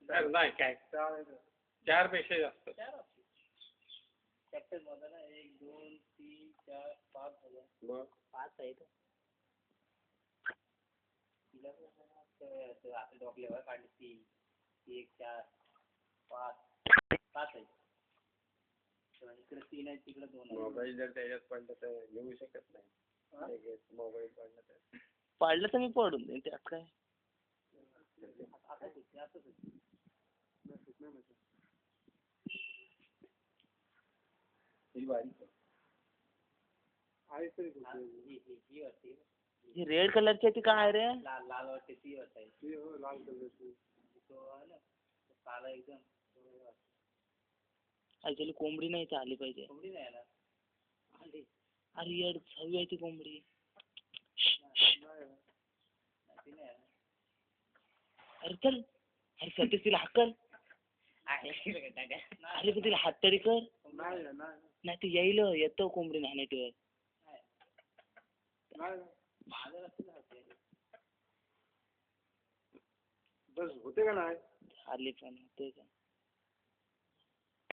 नाही काय 4 पेक्षा जास्त. 1 2 3 4 5 मग 5 आहे तो. आता डॉकलेवर काढली 3 1 4 5 5 आहे. इकडे 3 आहे तिकडे 2 आहे. मोबाईल जर त्याच्यात पडलं तर येऊ शकत नाही. मोबाईल पडलं तर पाडलं तर मी पडून देईन त्यात काय. ही रेड कलरची ती काय रे? लाल वाटते ती वाटते. लाल कलरची तो आहे ना काला एकदम. ऍक्च्युली कोंबडी नाही तर आली पाहिजे. कोंबडी नाही आला. अरे यार हवी आहे ती कोंबडी. अरे चल. अरे सतीश तिला हाकल. अरे पण तिला हात तरी कर. नाही ते येईल येतो कोंबडी नाहण्याटीवर. बस होते का नाही. आली पण होते का.